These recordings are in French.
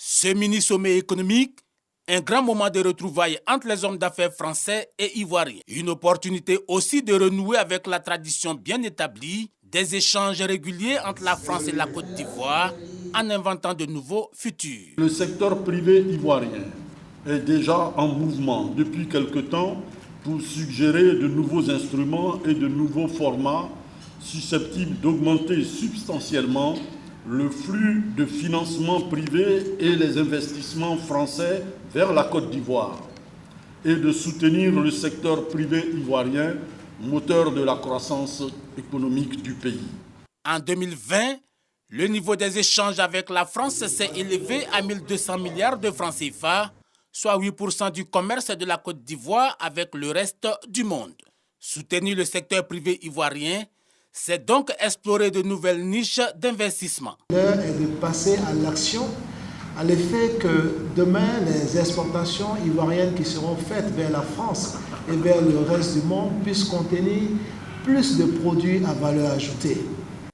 Ce mini-sommet économique, un grand moment de retrouvailles entre les hommes d'affaires français et ivoiriens. Une opportunité aussi de renouer avec la tradition bien établie des échanges réguliers entre la France et la Côte d'Ivoire en inventant de nouveaux futurs. Le secteur privé ivoirien est déjà en mouvement depuis quelque temps pour suggérer de nouveaux instruments et de nouveaux formats susceptibles d'augmenter substantiellement le flux de financement privé et les investissements français vers la Côte d'Ivoire et de soutenir le secteur privé ivoirien, moteur de la croissance économique du pays. En 2020, le niveau des échanges avec la France s'est élevé à 1200 milliards de francs CFA, soit 8% du commerce de la Côte d'Ivoire avec le reste du monde. Soutenir le secteur privé ivoirien, c'est donc explorer de nouvelles niches d'investissement. L'heure est de passer à l'action, à l'effet que demain, les exportations ivoiriennes qui seront faites vers la France et vers le reste du monde puissent contenir plus de produits à valeur ajoutée.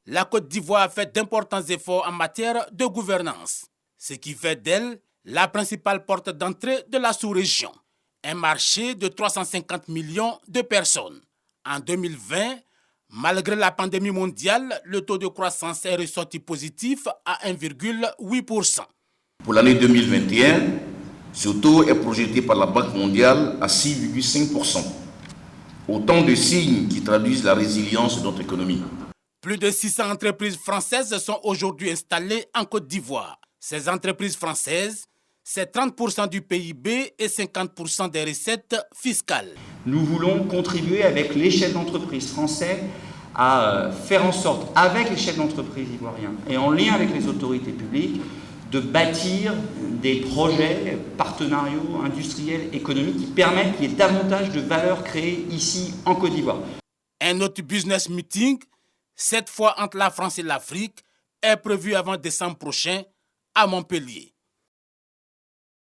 La Côte d'Ivoire a fait d'importants efforts en matière de gouvernance, ce qui fait d'elle la principale porte d'entrée de la sous-région. Un marché de 350 millions de personnes. En 2020, malgré la pandémie mondiale, le taux de croissance est ressorti positif à 1,8%. Pour l'année 2021, ce taux est projeté par la Banque mondiale à 6,5%. Autant de signes qui traduisent la résilience de notre économie. Plus de 600 entreprises françaises sont aujourd'hui installées en Côte d'Ivoire. Ces entreprises françaises, c'est 30% du PIB et 50% des recettes fiscales. Nous voulons contribuer avec les chefs d'entreprise français à faire en sorte, avec les chefs d'entreprise ivoiriens et en lien avec les autorités publiques, de bâtir des projets partenariaux, industriels, économiques qui permettent qu'il y ait davantage de valeur créée ici en Côte d'Ivoire. Un autre business meeting, cette fois entre la France et l'Afrique, est prévu avant décembre prochain à Montpellier.